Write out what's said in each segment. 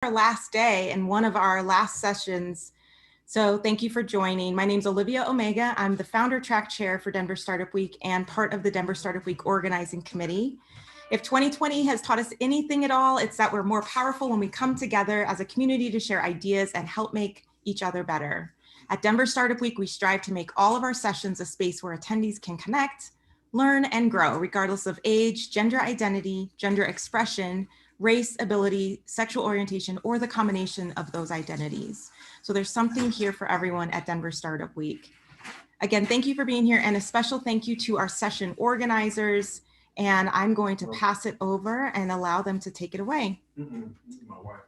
Our last day and one of our last sessions. So thank you for joining. My name is Olivia Omega. I'm the founder track chair for Denver Startup Week and part of the Denver Startup Week organizing committee. If 2020 has taught us anything at all, it's that we're more powerful when we come together as a community to share ideas and help make each other better. At Denver Startup Week, we strive to make all of our sessions a space where attendees can connect, learn, and grow, regardless of age, gender identity, gender expression, race, ability, sexual orientation, or the combination of those identities. So there's something here for everyone at Denver Startup Week. Again, thank you for being here, and a special thank you to our session organizers. And I'm going to pass it over and allow them to take it away. My wife.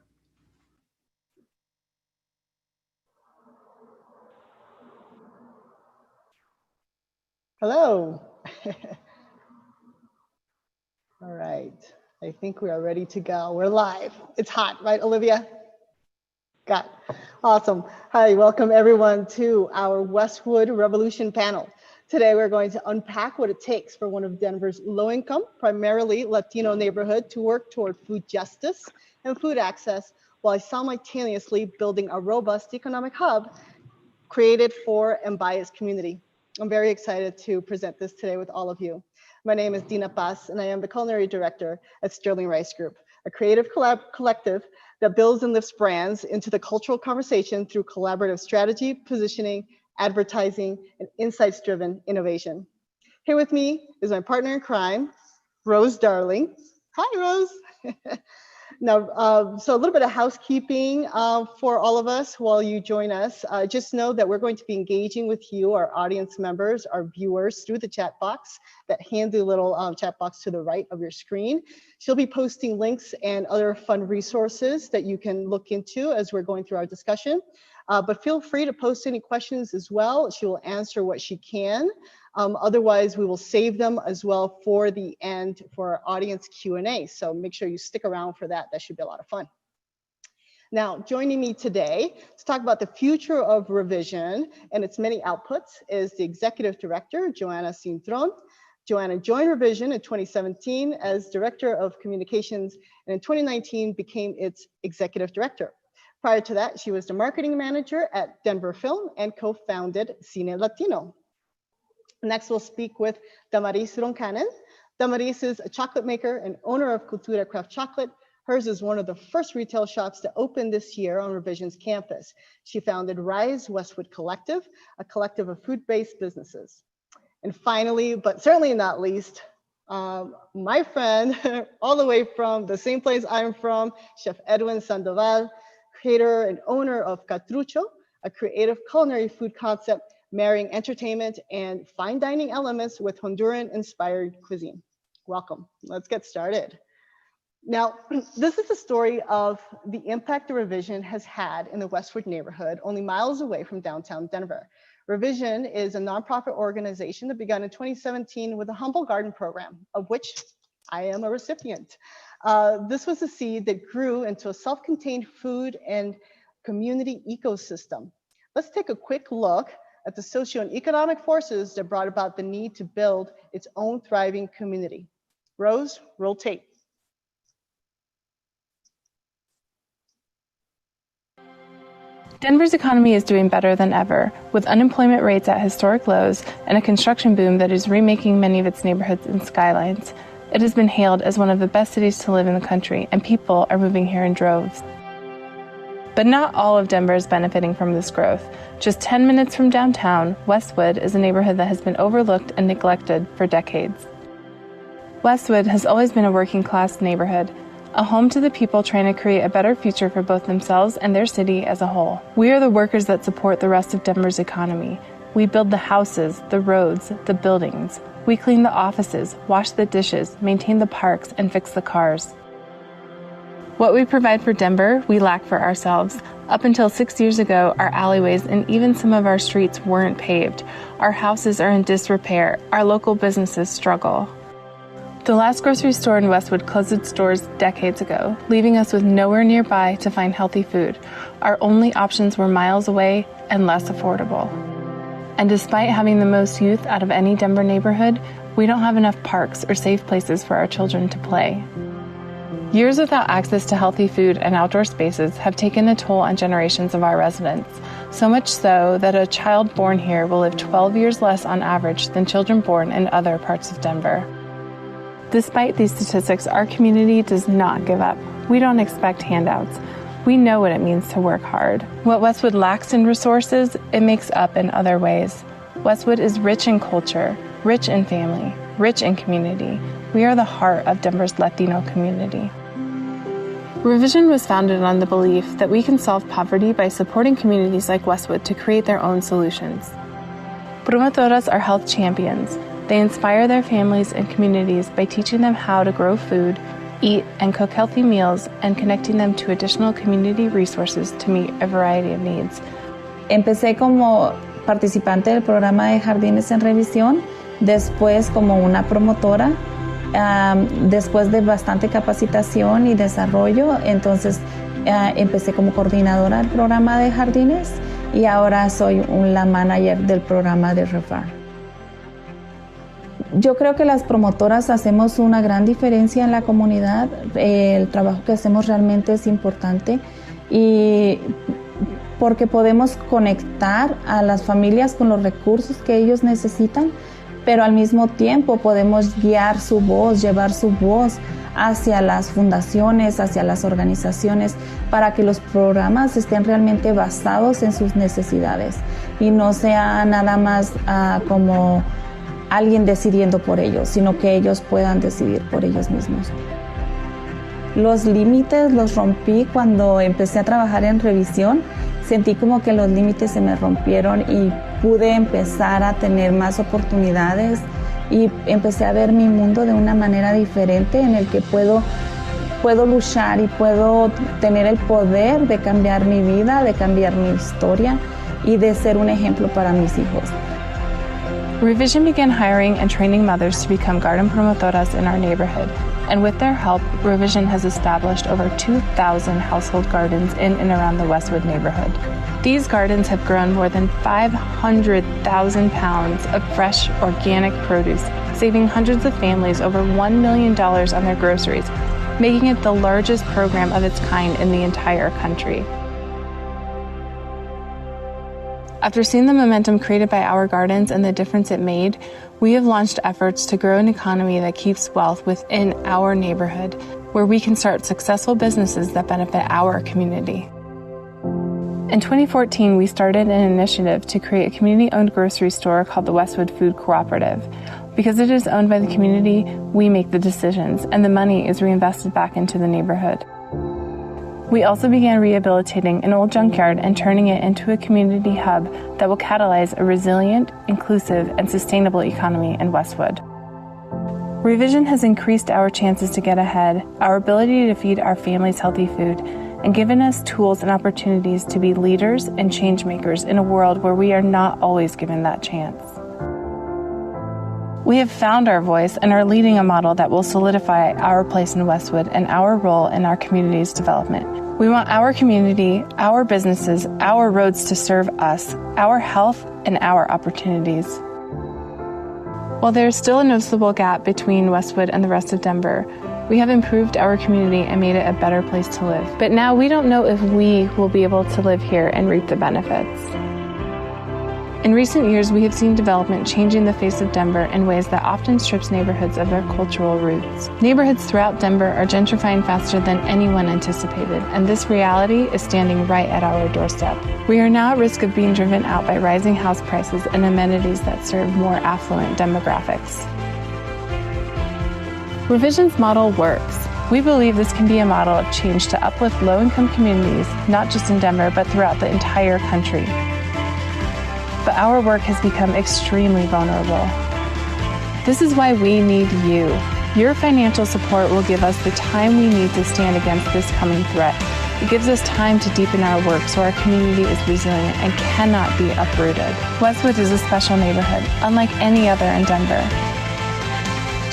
Hello. All right. I think we are ready to go. We're live. It's hot, right, Olivia? Got it. Awesome. Hi, welcome everyone to our Westwood Revolution panel. Today, we're going to unpack what it takes for one of Denver's low-income, primarily Latino neighborhood to work toward food justice and food access while simultaneously building a robust economic hub created for and by its community. I'm very excited to present this today with all of you. My name is Dina Paz, and I am the culinary director at Sterling Rice Group, a creative collective that builds and lifts brands into the cultural conversation through collaborative strategy, positioning, advertising, and insights-driven innovation. Here with me is my partner in crime, Rose Darling. Hi, Rose. Now, so a little bit of housekeeping for all of us while you join us. Just know that we're going to be engaging with you, our audience members, our viewers, through the chat box, that handy little chat box to the right of your screen. She'll be posting links and other fun resources that you can look into as we're going through our discussion. But feel free to post any questions as well. She will answer what she can. Otherwise, we will save them as well for the end for our audience Q&A. So make sure you stick around for that. That should be a lot of fun. Now, joining me today to talk about the future of revision and its many outputs is the executive director, Joanna Cintron. Joanna joined Revision in 2017 as director of communications, and in 2019 became its executive director. Prior to that, she was the marketing manager at Denver Film and co-founded Cine Latino. Next, we'll speak with Damaris Ron Cannon. Damaris is a chocolate maker and owner of Cultura Craft Chocolate. Hers is one of the first retail shops to open this year on Revision's campus. She founded Rise Westwood Collective, a collective of food-based businesses. And finally, but certainly not least, my friend, all the way from the same place I'm from, Chef Edwin Sandoval, creator and owner of Catrucho, a creative culinary food concept marrying entertainment and fine dining elements with Honduran-inspired cuisine. Welcome. Let's get started. Now, this is the story of the impact the Revision has had in the Westwood neighborhood, only miles away from downtown Denver. Revision is a nonprofit organization that began in 2017 with a humble garden program, of which I am a recipient. This was a seed that grew into a self-contained food and community ecosystem. Let's take a quick look at the socio-economic forces that brought about the need to build its own thriving community. Rose, roll tape. Denver's economy is doing better than ever, with unemployment rates at historic lows and a construction boom that is remaking many of its neighborhoods and skylines. It has been hailed as one of the best cities to live in the country, and people are moving here in droves. But not all of Denver is benefiting from this growth. Just 10 minutes from downtown, Westwood is a neighborhood that has been overlooked and neglected for decades. Westwood has always been a working-class neighborhood, a home to the people trying to create a better future for both themselves and their city as a whole. We are the workers that support the rest of Denver's economy. We build the houses, the roads, the buildings. We clean the offices, wash the dishes, maintain the parks, and fix the cars. What we provide for Denver, we lack for ourselves. Up until 6 years ago, our alleyways and even some of our streets weren't paved. Our houses are in disrepair. Our local businesses struggle. The last grocery store in Westwood closed its doors decades ago, leaving us with nowhere nearby to find healthy food. Our only options were miles away and less affordable. And despite having the most youth out of any Denver neighborhood, we don't have enough parks or safe places for our children to play. Years without access to healthy food and outdoor spaces have taken a toll on generations of our residents, so much so that a child born here will live 12 years less on average than children born in other parts of Denver. Despite these statistics, our community does not give up. We don't expect handouts. We know what it means to work hard. What Westwood lacks in resources, it makes up in other ways. Westwood is rich in culture, rich in family, rich in community. We are the heart of Denver's Latino community. Revision was founded on the belief that we can solve poverty by supporting communities like Westwood to create their own solutions. Promotoras are health champions. They inspire their families and communities by teaching them how to grow food, eat and cook healthy meals, and connecting them to additional community resources to meet a variety of needs. Empecé como participante del programa de Jardines en Revisión, después como una promotora. Después de bastante capacitación y desarrollo, entonces empecé como coordinadora del programa de jardines y ahora soy la manager del programa de REFAR. Yo creo que las promotoras hacemos una gran diferencia en la comunidad. El trabajo que hacemos realmente es importante y porque podemos conectar a las familias con los recursos que ellos necesitan, pero al mismo tiempo podemos guiar su voz, llevar su voz hacia las fundaciones, hacia las organizaciones, para que los programas estén realmente basados en sus necesidades y no sea nada más como alguien decidiendo por ellos, sino que ellos puedan decidir por ellos mismos. Los límites los rompí cuando empecé a trabajar en revisión. Sentí como que los límites se me rompieron y pude empezar a tener más oportunidades y empecé a ver mi mundo de una manera diferente en el que puedo luchar y puedo tener el poder de cambiar mi vida, de cambiar mi historia y de ser un ejemplo para mis hijos. Revision began hiring and training mothers to become garden promotoras in our neighborhood, and with their help, Revision has established over 2,000 household gardens in and around the Westwood neighborhood. These gardens have grown more than 500,000 pounds of fresh, organic produce, saving hundreds of families over $1 million on their groceries, making it the largest program of its kind in the entire country. After seeing the momentum created by our gardens and the difference it made, we have launched efforts to grow an economy that keeps wealth within our neighborhood, where we can start successful businesses that benefit our community. In 2014, we started an initiative to create a community-owned grocery store called the Westwood Food Cooperative. Because it is owned by the community, we make the decisions, and the money is reinvested back into the neighborhood. We also began rehabilitating an old junkyard and turning it into a community hub that will catalyze a resilient, inclusive, and sustainable economy in Westwood. Revision has increased our chances to get ahead, our ability to feed our families healthy food, and given us tools and opportunities to be leaders and change makers in a world where we are not always given that chance. We have found our voice and are leading a model that will solidify our place in Westwood and our role in our community's development. We want our community, our businesses, our roads to serve us, our health, and our opportunities. While there is still a noticeable gap between Westwood and the rest of Denver, we have improved our community and made it a better place to live. But now we don't know if we will be able to live here and reap the benefits. In recent years, we have seen development changing the face of Denver in ways that often strips neighborhoods of their cultural roots. Neighborhoods throughout Denver are gentrifying faster than anyone anticipated, and this reality is standing right at our doorstep. We are now at risk of being driven out by rising house prices and amenities that serve more affluent demographics. Revision's model works. We believe this can be a model of change to uplift low-income communities, not just in Denver, but throughout the entire country. But our work has become extremely vulnerable. This is why we need you. Your financial support will give us the time we need to stand against this coming threat. It gives us time to deepen our work so our community is resilient and cannot be uprooted. Westwood is a special neighborhood, unlike any other in Denver.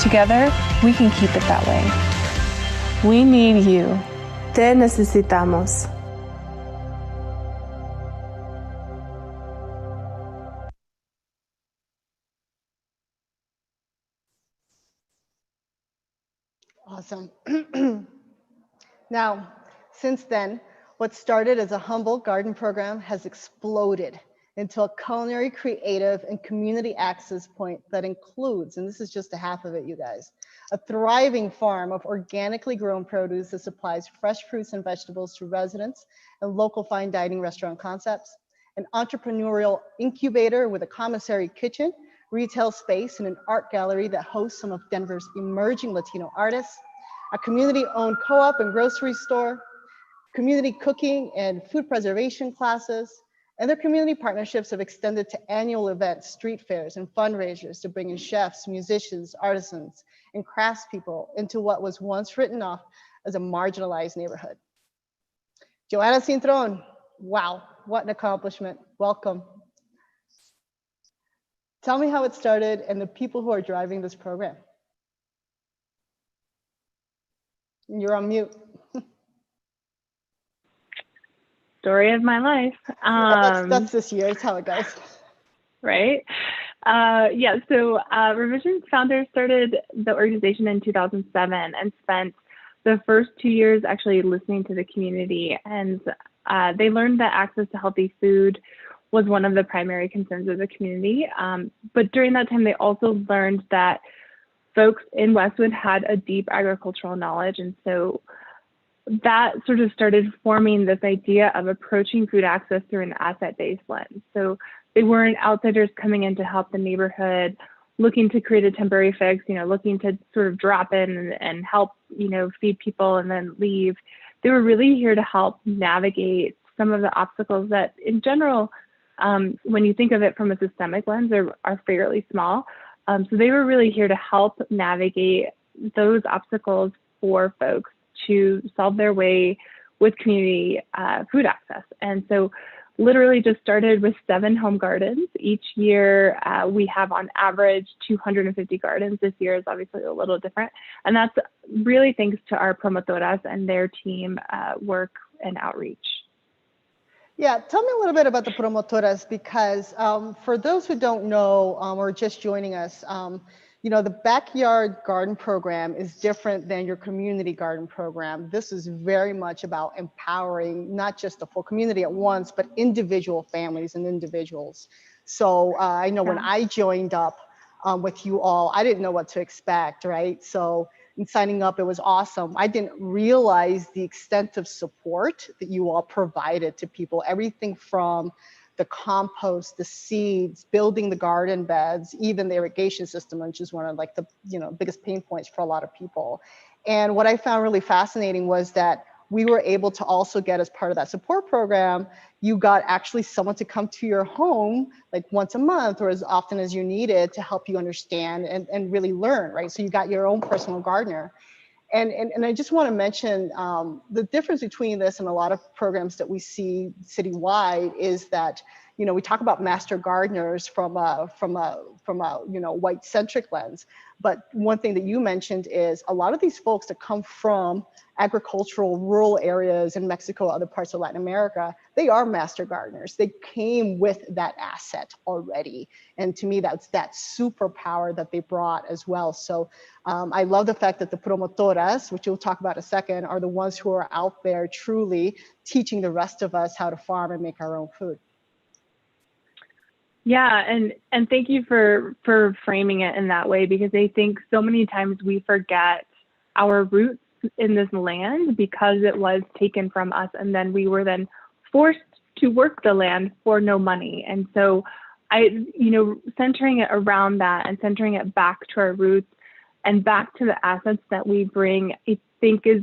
Together, we can keep it that way. We need you. Te necesitamos. Awesome. Now, since then, what started as a humble garden program has exploded into a culinary, creative, and community access point that includes, and this is just a half of it, you guys, a thriving farm of organically grown produce that supplies fresh fruits and vegetables to residents and local fine dining restaurant concepts, an entrepreneurial incubator with a commissary kitchen, retail space, and an art gallery that hosts some of Denver's emerging Latino artists, a community-owned co-op and grocery store, community cooking and food preservation classes, and their community partnerships have extended to annual events, street fairs, and fundraisers to bring in chefs, musicians, artisans, and craftspeople into what was once written off as a marginalized neighborhood. Joanna Cintron, wow, what an accomplishment. Welcome. Tell me how it started and the people who are driving this program. You're on mute. Story of my life. That's this year, it's how it goes. Right? Yeah, so Revision's founders started the organization in 2007 and spent the first 2 years actually listening to the community. And they learned that access to healthy food was one of the primary concerns of the community. But during that time, they also learned that folks in Westwood had a deep agricultural knowledge. And so that sort of started forming this idea of approaching food access through an asset-based lens. So they weren't outsiders coming in to help the neighborhood, looking to create a temporary fix, looking to sort of drop in and help, feed people and then leave. They were really here to help navigate some of the obstacles that in general, when you think of it from a systemic lens, are fairly small. So they were really here to help navigate those obstacles for folks to solve their way with community food access. And so literally just started with 7 home gardens. Each year we have on average 250 gardens. This year is obviously a little different. And that's really thanks to our promotoras and their team work and outreach. Yeah, tell me a little bit about the promotoras, because for those who don't know or just joining us, the backyard garden program is different than your community garden program. This is very much about empowering not just the full community at once, but individual families and individuals. So I know when I joined up with you all, I didn't know what to expect, right? So in signing up, it was awesome. I didn't realize the extent of support that you all provided to people, everything from the compost, the seeds, building the garden beds, even the irrigation system, which is one of the biggest pain points for a lot of people. And what I found really fascinating was that we were able to also get, as part of that support program, you got actually someone to come to your home like once a month or as often as you needed to help you understand and really learn, right? So you got your own personal gardener. And I just want to mention the difference between this and a lot of programs that we see citywide is that, we talk about master gardeners from a white centric lens. But one thing that you mentioned is a lot of these folks that come from agricultural rural areas in Mexico, other parts of Latin America, they are master gardeners. They came with that asset already. And to me, that's that superpower that they brought as well. So I love the fact that the promotoras, which we'll talk about in a second, are the ones who are out there truly teaching the rest of us how to farm and make our own food. Yeah, and thank you for framing it in that way, because I think so many times we forget our roots in this land because it was taken from us, and then we were then forced to work the land for no money. And so centering it around that and centering it back to our roots and back to the assets that we bring, I think is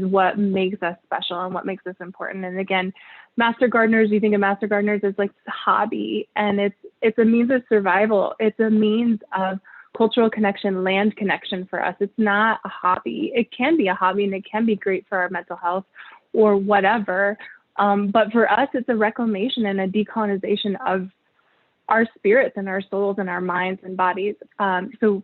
what makes us special and what makes us important. And again, master gardeners, you think of master gardeners as like a hobby, and it's a means of survival. It's a means of cultural connection, land connection for us. It's not a hobby. It can be a hobby and it can be great for our mental health or whatever. But for us, it's a reclamation and a decolonization of our spirits and our souls and our minds and bodies. So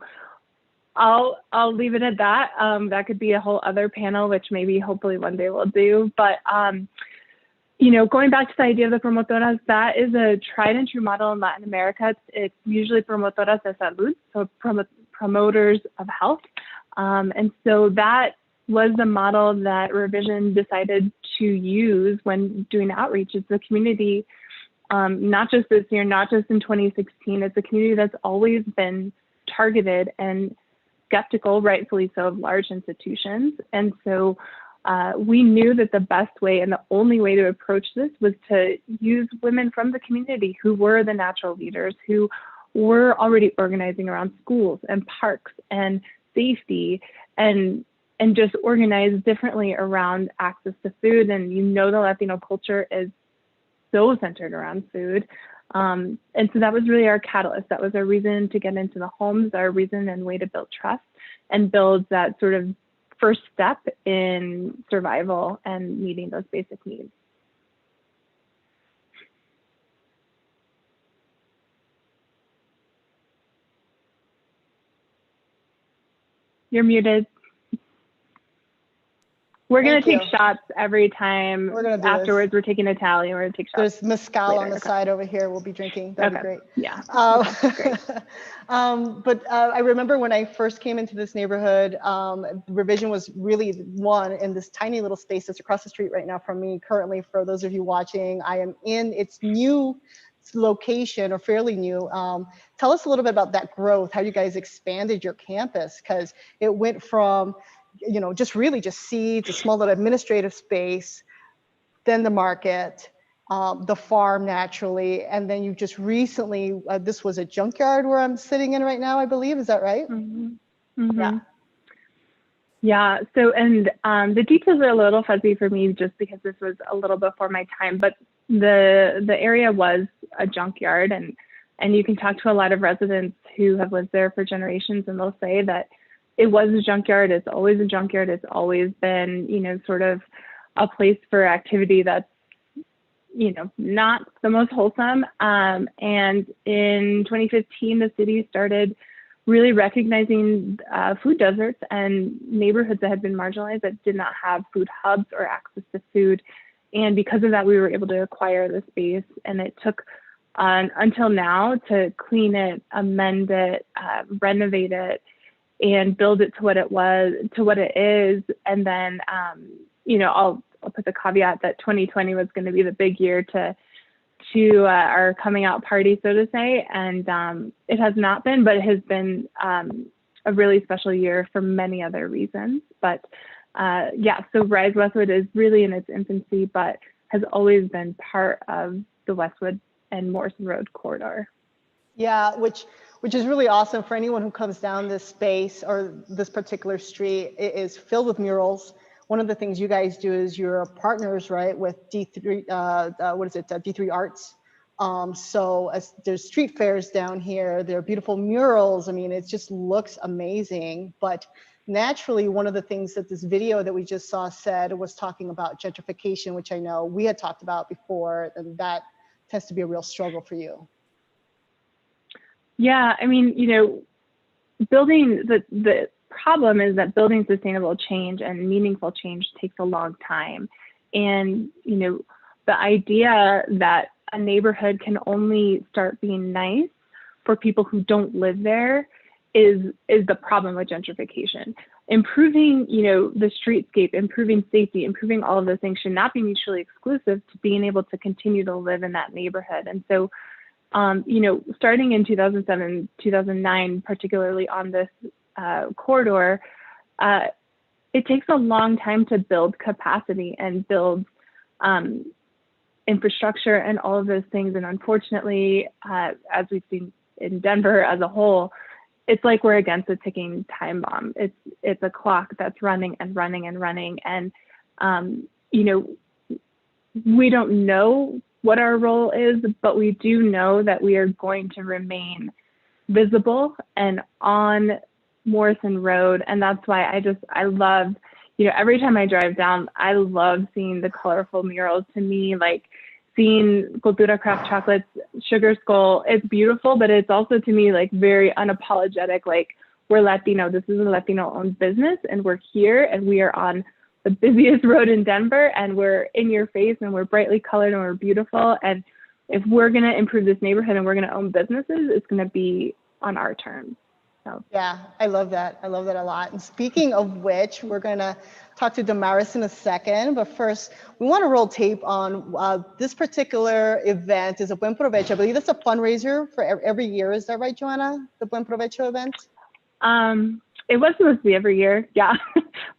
I'll leave it at that. That could be a whole other panel, which maybe hopefully one day we'll do. But going back to the idea of the promotoras, that is a tried and true model in Latin America. It's usually promotoras de salud, so promoters of health. And so that was the model that Revision decided to use when doing outreach. It's a community, not just this year, not just in 2016, it's a community that's always been targeted and skeptical, rightfully so, of large institutions. And so we knew that the best way and the only way to approach this was to use women from the community who were the natural leaders, who were already organizing around schools and parks and safety, and just organize differently around access to food. And the Latino culture is so centered around food. And so that was really our catalyst. That was our reason to get into the homes, our reason and way to build trust and build that sort of first step in survival and meeting those basic needs. You're muted. We're going to take shots every time. We're gonna do afterwards. We're taking a tally. We're going to take shots. There's mezcal later. on the side over here. We'll be drinking. That'd be great. Yeah. Great. But I remember when I first came into this neighborhood, Revision was really one in this tiny little space that's across the street right now from me. Currently, for those of you watching, I am in its new location, or fairly new. Tell us a little bit about that growth, how you guys expanded your campus, because it went from just seeds, a small little administrative space, then the market, the farm naturally, and then you just recently, this was a junkyard where I'm sitting in right now, I believe, is that right? Mm-hmm. Mm-hmm. Yeah. Yeah, so, and the details are a little fuzzy for me just because this was a little before my time, but the area was a junkyard, and you can talk to a lot of residents who have lived there for generations, and they'll say that it was a junkyard. It's always a junkyard. It's always been, sort of a place for activity that's, not the most wholesome. And in 2015, the city started really recognizing food deserts and neighborhoods that had been marginalized that did not have food hubs or access to food. And because of that, we were able to acquire the space, and it took until now to clean it, amend it, renovate it, and build it to what it is. And then, I'll put the caveat that 2020 was going to be the big year to our coming out party, so to say. And it has not been, but it has been a really special year for many other reasons. But so Rise Westwood is really in its infancy, but has always been part of the Westwood and Morrison Road corridor. Yeah, which is really awesome for anyone who comes down this space or this particular street. It is filled with murals. One of the things you guys do is you're partners, right, with D3, D3 Arts. So as there's street fairs down here, there are beautiful murals. I mean, it just looks amazing. But naturally, one of the things that this video that we just saw said was talking about gentrification, which I know we had talked about before, and that tends to be a real struggle for you. Yeah, I mean, building the problem is that building sustainable change and meaningful change takes a long time. And, the idea that a neighborhood can only start being nice for people who don't live there is the problem with gentrification. Improving, the streetscape, improving safety, improving all of those things should not be mutually exclusive to being able to continue to live in that neighborhood. And so, starting in 2007, 2009, particularly on this corridor, it takes a long time to build capacity and build infrastructure and all of those things. And unfortunately, as we've seen in Denver as a whole, it's like we're against a ticking time bomb. It's a clock that's running and running and running. And, we don't know what our role is, but we do know that we are going to remain visible and on Morrison Road. And that's why I love, every time I drive down, I love seeing the colorful murals. To me, like seeing Cultura Craft Chocolate's Sugar Skull, it's beautiful, but it's also to me like very unapologetic, like we're Latino, this is a Latino owned business and we're here and we are on the busiest road in Denver and we're in your face and we're brightly colored and we're beautiful. And if we're going to improve this neighborhood and we're going to own businesses, it's going to be on our terms. So. Yeah, I love that. I love that a lot. And speaking of which, we're going to talk to Damaris in a second, but first we want to roll tape on this particular event is a Buen Provecho. I believe that's a fundraiser for every year. Is that right, Joanna? The Buen Provecho event? It was supposed to be every year, yeah,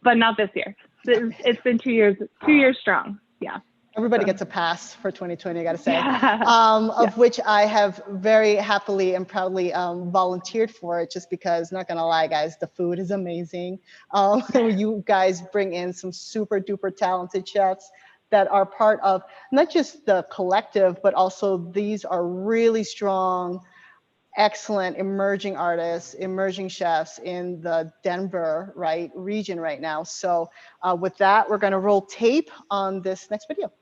but not this year. It's been 2 years strong, yeah. Everybody gets a pass for 2020, I gotta say, Yeah. of which I have very happily and proudly volunteered for it, just because, not gonna lie, guys, the food is amazing. You guys bring in some super duper talented chefs that are part of not just the collective, but also these are really strong, excellent emerging artists, emerging chefs in the Denver region right now. So with that, we're gonna roll tape on this next video.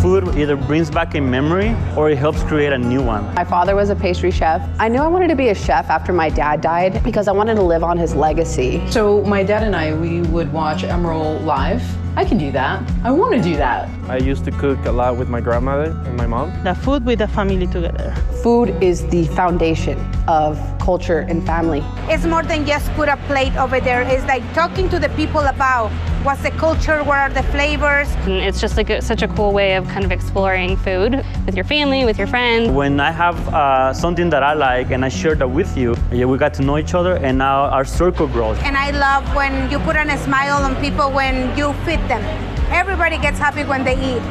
Food either brings back a memory or it helps create a new one. My father was a pastry chef. I knew I wanted to be a chef after my dad died because I wanted to live on his legacy. So my dad and I, we would watch Emerald live. I can do that. I want to do that. I used to cook a lot with my grandmother and my mom. The food with the family together. Food is the foundation of culture and family. It's more than just put a plate over there. It's like talking to the people about what's the culture, what are the flavors. And it's just like such a cool way of kind of exploring food with your family, with your friends. When I have something that I like and I share that with you, we got to know each other and now our circle grows. And I love when you put a smile on people when you feed them. Everybody gets happy when they eat.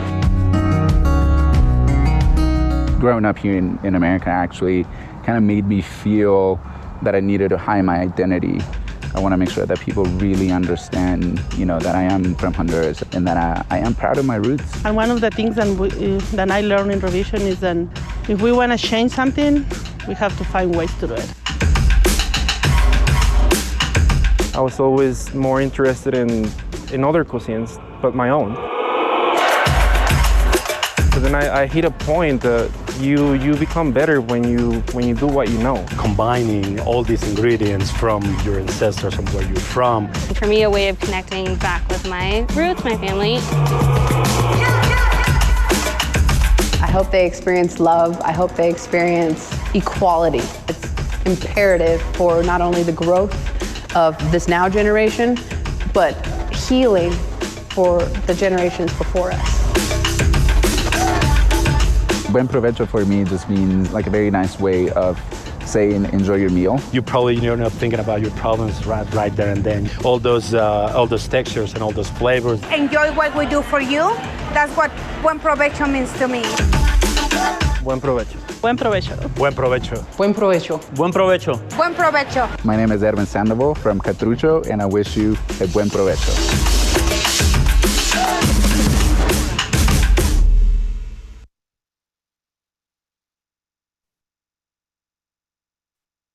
Growing up here in America actually kind of made me feel that I needed to hide my identity. I want to make sure that people really understand, that I am from Honduras and that I am proud of my roots. And one of the things that I learned in Revision is that if we want to change something, we have to find ways to do it. I was always more interested in other cuisines, but my own. So then I hit a point that you become better when you do what you know. Combining all these ingredients from your ancestors, from where you're from. For me, a way of connecting back with my roots, my family. I hope they experience love. I hope they experience equality. It's imperative for not only the growth of this now generation, but healing for the generations before us. Buen Provecho for me just means like a very nice way of saying enjoy your meal. You're not thinking about your problems right there and then. All those textures and all those flavors. Enjoy what we do for you. That's what Buen Provecho means to me. Buen provecho. Buen provecho. Buen provecho. Buen provecho. Buen provecho. Buen Provecho. My name is Erwin Sandoval from Catrucho, and I wish you a buen provecho.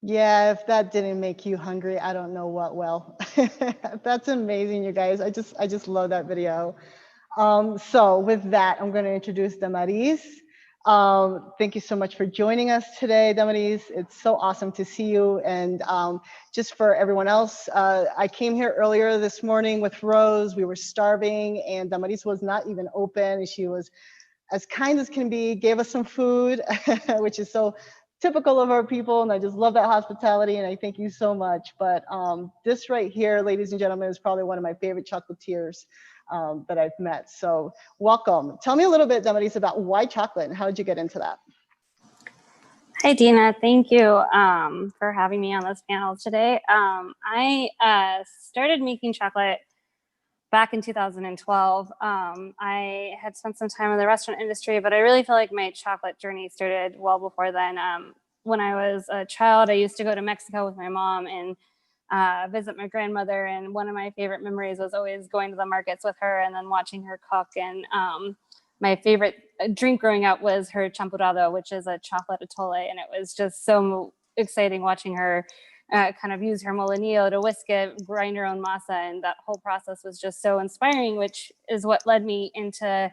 Yeah, if that didn't make you hungry, I don't know what will. That's amazing, you guys. I just love that video. So with that, I'm going to introduce Damaris. Thank you so much for joining us today, Damaris. It's so awesome to see you. And just for everyone else, I came here earlier this morning with Rose. We were starving and Damaris was not even open. And she was as kind as can be, gave us some food, which is so typical of our people, and I just love that hospitality, and I thank you so much. But this right here, ladies and gentlemen, is probably one of my favorite chocolatiers that I've met. So welcome. Tell me a little bit, Damaris, about why chocolate and how did you get into that? Hi, Dina. Thank you for having me on this panel today. I started making chocolate back in 2012. I had spent some time in the restaurant industry, but I really feel like my chocolate journey started well before then. When I was a child, I used to go to Mexico with my mom and visit my grandmother. And one of my favorite memories was always going to the markets with her and then watching her cook. And my favorite drink growing up was her champurrado, which is a chocolate atole. And it was just so exciting watching her kind of use her molinillo to whisk it, grind her own masa, and that whole process was just so inspiring, which is what led me into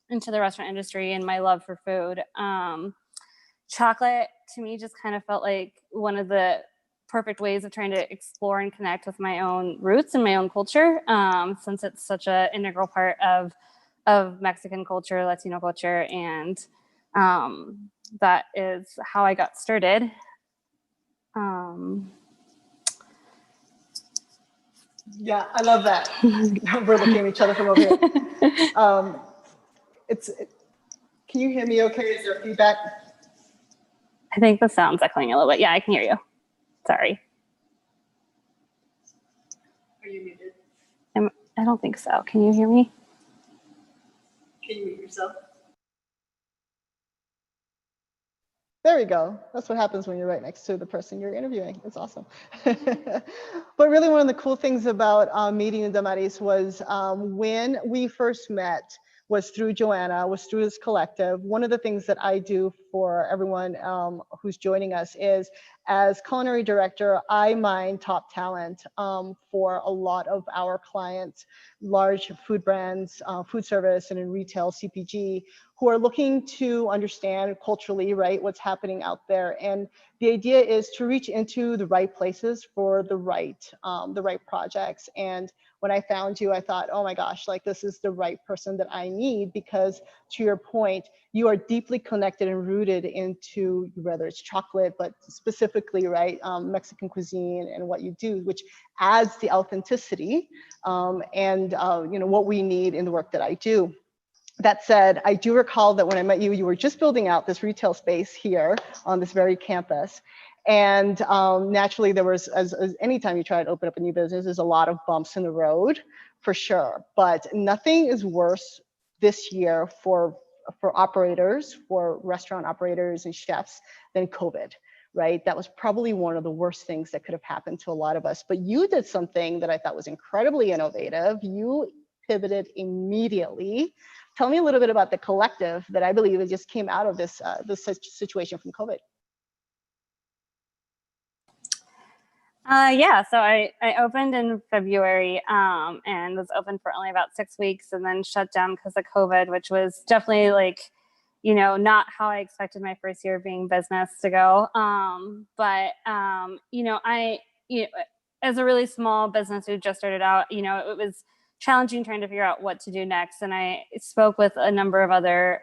the restaurant industry and my love for food. Chocolate to me just kind of felt like one of the perfect ways of trying to explore and connect with my own roots and my own culture, since it's such an integral part of Mexican culture, Latino culture, and that is how I got started. Yeah, I love that. We're looking at each other from over here. Can you hear me okay? Is there feedback? I think the sound's echoing a little bit. Yeah, I can hear you. Sorry. Are you muted? I don't think so. Can you hear me? Can you mute yourself? There we go. That's what happens when you're right next to the person you're interviewing. It's awesome. But really one of the cool things about meeting Damaris was when we first met was through Joanna, was through this collective. One of the things that I do for everyone who's joining us is, as culinary director, I mine top talent for a lot of our clients, large food brands, food service, and in retail, CPG, who are looking to understand culturally, right, what's happening out there. And the idea is to reach into the right places for the right projects. And when I found you, I thought, oh my gosh, like this is the right person that I need, because to your point, you are deeply connected and rooted into, whether it's chocolate, but specifically, right, Mexican cuisine and what you do, which adds the authenticity and you know, what we need in the work that I do. That said, I do recall that when I met you, you were just building out this retail space here on this very campus. And naturally, there was, as anytime you try to open up a new business, there's a lot of bumps in the road, for sure. But nothing is worse this year for operators, for restaurant operators and chefs, than COVID, right? That was probably one of the worst things that could have happened to a lot of us. But you did something that I thought was incredibly innovative. You pivoted immediately. Tell me a little bit about the collective that I believe it just came out of this situation from COVID. Yeah, so I opened in February and was open for only about 6 weeks and then shut down because of COVID, which was definitely like, you know, not how I expected my first year of being business to go. You know, as a really small business who just started out, you know, it was challenging trying to figure out what to do next. And I spoke with a number of other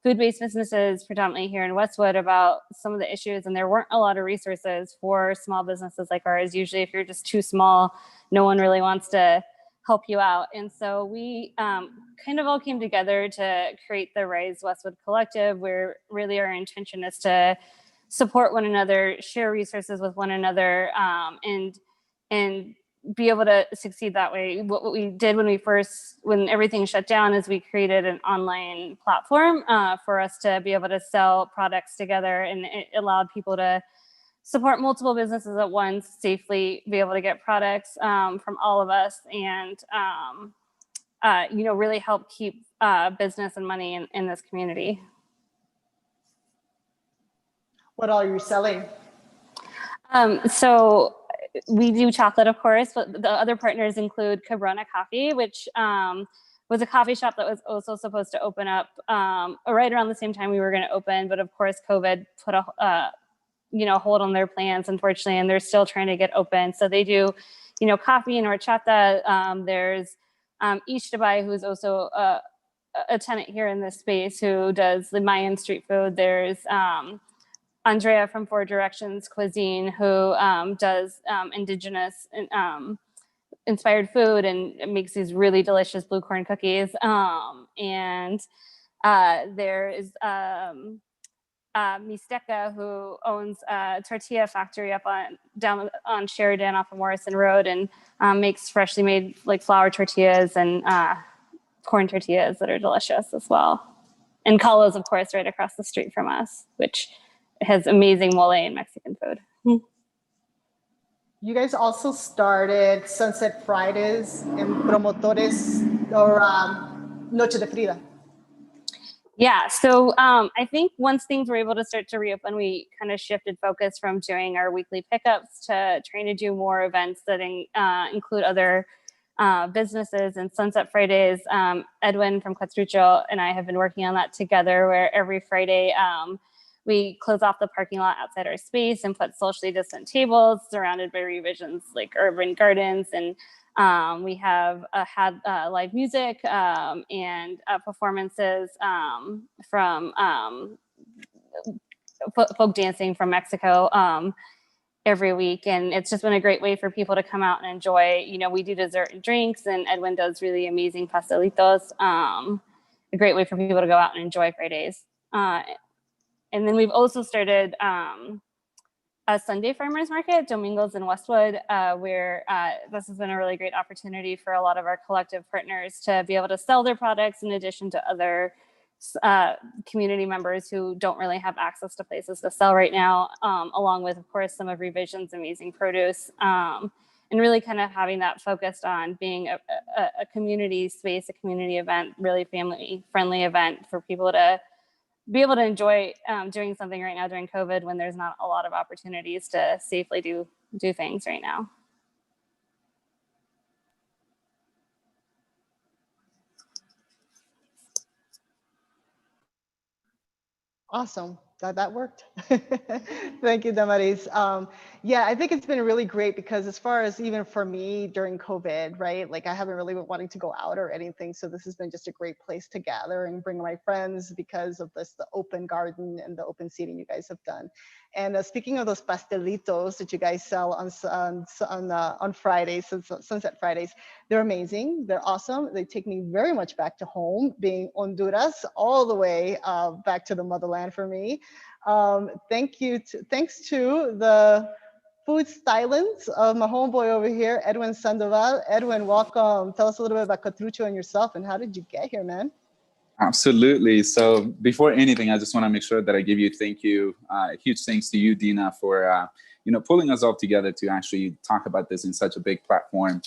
food-based businesses, predominantly here in Westwood, about some of the issues. And there weren't a lot of resources for small businesses like ours. Usually if you're just too small, no one really wants to help you out. And so we kind of all came together to create the Rise Westwood Collective, where really our intention is to support one another, share resources with one another, and be able to succeed that way. What we did when everything shut down is we created an online platform for us to be able to sell products together, and it allowed people to support multiple businesses at once, safely be able to get products from all of us, and you know, really help keep business and money in this community. What are you selling? So we do chocolate, of course, but the other partners include Cabrona Coffee, which was a coffee shop that was also supposed to open up right around the same time we were going to open. But of course, COVID put a you know, hold on their plans, unfortunately, and they're still trying to get open. So they do, you know, coffee and horchata. There's Ishtabai, who's also a tenant here in this space, who does the Mayan street food. There's Andrea from Four Directions Cuisine, who does indigenous inspired food and makes these really delicious blue corn cookies. And there is Mixteca, who owns a tortilla factory down on Sheridan off of Morrison Road, and makes freshly made like flour tortillas and corn tortillas that are delicious as well. And Calo's, of course, right across the street from us, which has amazing mole and Mexican food. You guys also started Sunset Fridays and Promotores, or Noche de Frida. Yeah, so I think once things were able to start to reopen, we kind of shifted focus from doing our weekly pickups to trying to do more events that include other businesses. And Sunset Fridays, Edwin from Quetzrucho and I have been working on that together, where every Friday we close off the parking lot outside our space and put socially distant tables surrounded by revisions like urban gardens. And we have had live music and performances from folk dancing from Mexico. every week. And it's just been a great way for people to come out and enjoy. You know, we do dessert and drinks, and Edwin does really amazing pastelitos. A great way for people to go out and enjoy Fridays. And then we've also started a Sunday farmers market, Domingos in Westwood, where this has been a really great opportunity for a lot of our collective partners to be able to sell their products in addition to other community members who don't really have access to places to sell right now, along with, of course, some of Revision's amazing produce, and really kind of having that focused on being a community space, a community event, really family-friendly event for people to be able to enjoy doing something right now during COVID when there's not a lot of opportunities to safely do things right now. Awesome. That worked. Thank you, Damaris. Yeah, I think it's been really great because as far as even for me during COVID, right? Like I haven't really been wanting to go out or anything. So this has been just a great place to gather and bring my friends because of the open garden and the open seating you guys have done. And speaking of those pastelitos that you guys sell on Fridays, Sunset Fridays, they're amazing. They're awesome. They take me very much back to home, being Honduras, all the way back to the motherland for me. Thanks to the food stylings of my homeboy over here, Edwin Sandoval. Edwin, welcome. Tell us a little bit about Catrucho and yourself, and how did you get here, man? Absolutely. So before anything, I just want to make sure that I give you huge thanks to you, Dina, for pulling us all together to actually talk about this in such a big platform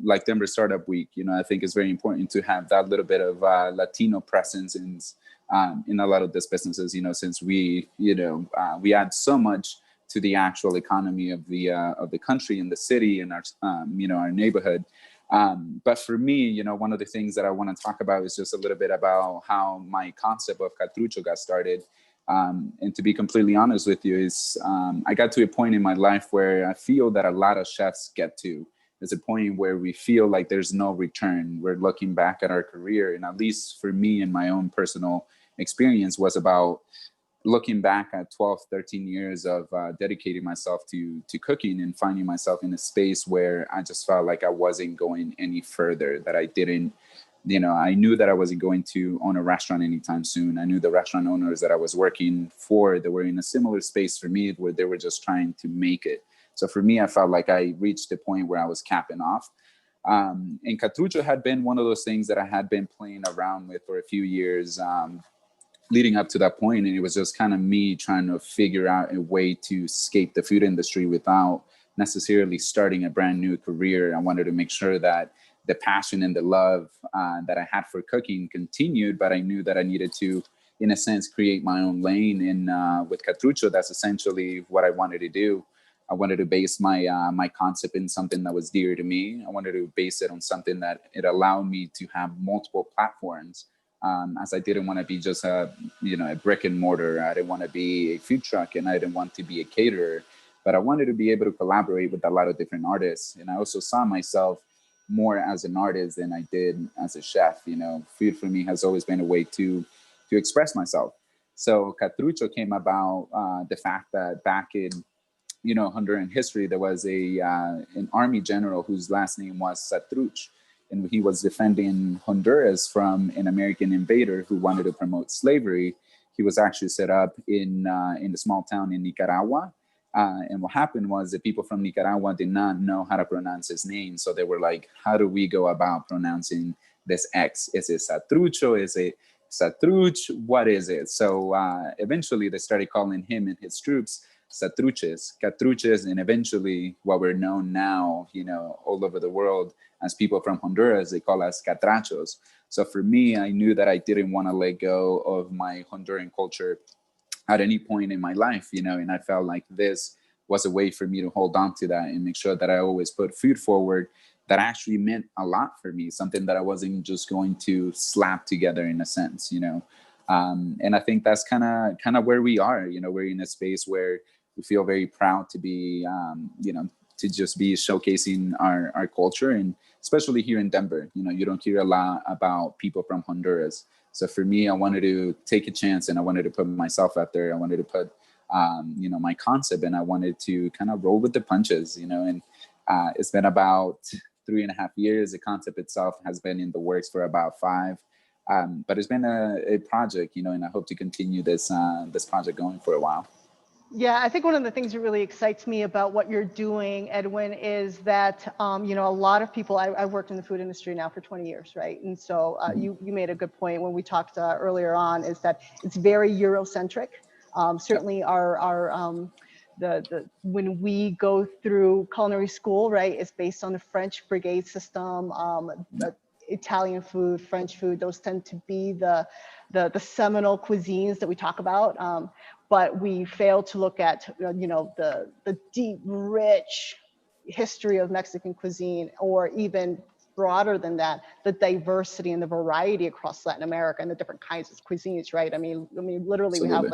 like Denver Startup Week. I think it's very important to have that little bit of Latino presence in a lot of these businesses. Since we add so much to the actual economy of the country and the city and our neighborhood. But for me, one of the things that I want to talk about is just a little bit about how my concept of Catrucho got started. And to be completely honest with you, I got to a point in my life where I feel that a lot of chefs get to. There's a point where we feel like there's no return. We're looking back at our career, and at least for me in my own personal experience was about looking back at 12, 13 years of dedicating myself to cooking and finding myself in a space where I just felt like I wasn't going any further, that I didn't, I knew that I wasn't going to own a restaurant anytime soon. I knew the restaurant owners that I was working for, that were in a similar space for me, where they were just trying to make it. So for me, I felt like I reached the point where I was capping off. And Catrucho had been one of those things that I had been playing around with for a few years, leading up to that point. And it was just kind of me trying to figure out a way to escape the food industry without necessarily starting a brand new career. I wanted to make sure that the passion and the love that I had for cooking continued, but I knew that I needed to, in a sense, create my own lane. And with Catrucho, that's essentially what I wanted to do. I wanted to base my concept in something that was dear to me. I wanted to base it on something that it allowed me to have multiple platforms. As I didn't want to be just a brick and mortar. I didn't want to be a food truck, and I didn't want to be a caterer, but I wanted to be able to collaborate with a lot of different artists. And I also saw myself more as an artist than I did as a chef. Food for me has always been a way to express myself. So Catrucho came about the fact that back in Honduran history, there was an army general whose last name was Satruch. And he was defending Honduras from an American invader who wanted to promote slavery. He was actually set up in the small town in Nicaragua. And what happened was the people from Nicaragua did not know how to pronounce his name. So they were like, how do we go about pronouncing this X? Is it Satrucho? Is it Satruch? What is it? So eventually they started calling him and his troops Satruches, Catruches, and eventually what we're known now, all over the world as people from Honduras, they call us Catrachos. So for me, I knew that I didn't want to let go of my Honduran culture at any point in my life, and I felt like this was a way for me to hold on to that and make sure that I always put food forward that actually meant a lot for me, something that I wasn't just going to slap together in a sense, and I think that's kind of where we are. We're in a space where we feel very proud to be, to just be showcasing our culture, and especially here in Denver. You don't hear a lot about people from Honduras. So for me, I wanted to take a chance, and I wanted to put myself out there. I wanted to put my concept, and I wanted to kind of roll with the punches, and it's been about 3.5 years. The concept itself has been in the works for about 5. But it's been a project, and I hope to continue this project going for a while. Yeah, I think one of the things that really excites me about what you're doing, Edwin, is that, a lot of people, I've worked in the food industry now for 20 years, right? And so you made a good point when we talked earlier on, is that it's very Eurocentric. Certainly when we go through culinary school, right, it's based on the French brigade system, Italian food, French food, those tend to be the seminal cuisines that we talk about. But we fail to look at, the deep, rich history of Mexican cuisine, or even broader than that, the diversity and the variety across Latin America and the different kinds of cuisines, right? I mean, literally, we have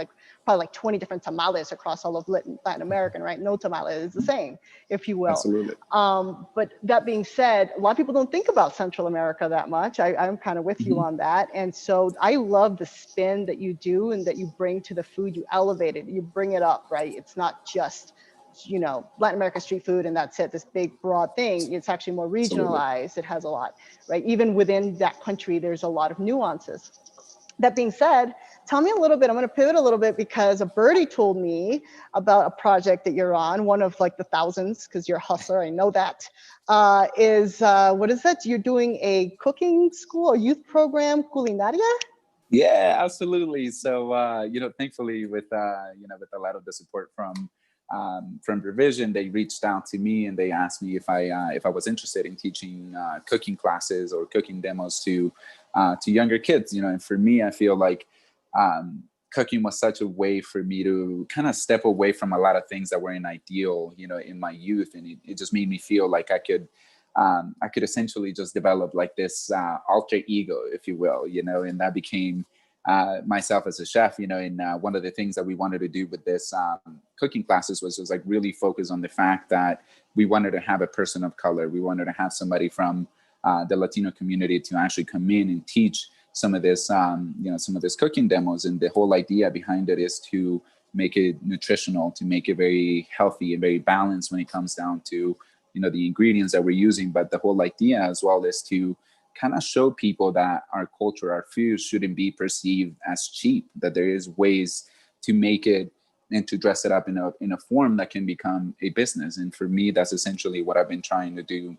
probably 20 different tamales across all of Latin America, right? No tamale is the same, if you will. Absolutely. But that being said, a lot of people don't think about Central America that much. I'm kind of with you on that. And so I love the spin that you do and that you bring to the food. You elevate it, you bring it up, right? It's not just Latin American street food and that's it, this big broad thing. It's actually more regionalized. Absolutely. It has a lot, right? Even within that country, there's a lot of nuances. That being said, tell me a little bit, I'm going to pivot a little bit, because a birdie told me about a project that you're on, one of like the thousands, because you're a hustler, I know that, what is that? You're doing a cooking school, a youth program, culinaria? Yeah, absolutely. So, thankfully with a lot of the support from Revision, they reached out to me and they asked me if I was interested in teaching cooking classes or cooking demos to younger kids. And for me, I feel like cooking was such a way for me to kind of step away from a lot of things that weren't ideal, in my youth, and it just made me feel like I could essentially just develop like this alter ego, if you will, and that became myself as a chef, and one of the things that we wanted to do with this cooking classes was like really focus on the fact that we wanted to have a person of color. We wanted to have somebody from the Latino community to actually come in and teach some of this, some of this cooking demos. And the whole idea behind it is to make it nutritional, to make it very healthy and very balanced when it comes down to, the ingredients that we're using. But the whole idea as well is to kind of show people that our culture, our food shouldn't be perceived as cheap, that there is ways to make it and to dress it up in a form that can become a business. And for me, that's essentially what I've been trying to do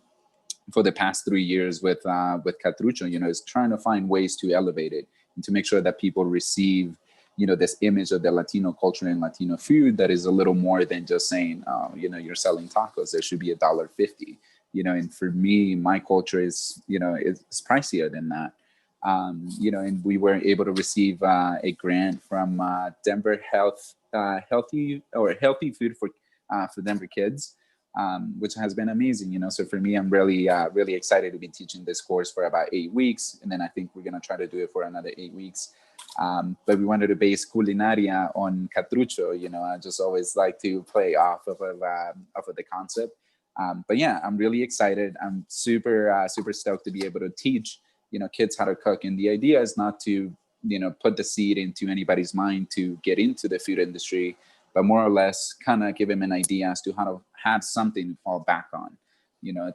for the past 3 years with Catrucho, is trying to find ways to elevate it and to make sure that people receive, this image of the Latino culture and Latino food that is a little more than just saying, you're selling tacos, there should be $1.50. And for me, my culture is, is pricier than that. And we were able to receive a grant from Denver Healthy Food for Denver Kids, which has been amazing. So for me, I'm really, really excited to be teaching this course for about 8 weeks. And then I think we're going to try to do it for another 8 weeks. But we wanted to base culinaria on Catrucho. I just always like to play off of the concept. But yeah, I'm really excited. I'm super stoked to be able to teach, kids how to cook. And the idea is not to, put the seed into anybody's mind to get into the food industry, but more or less kind of give them an idea as to how to have something to fall back on,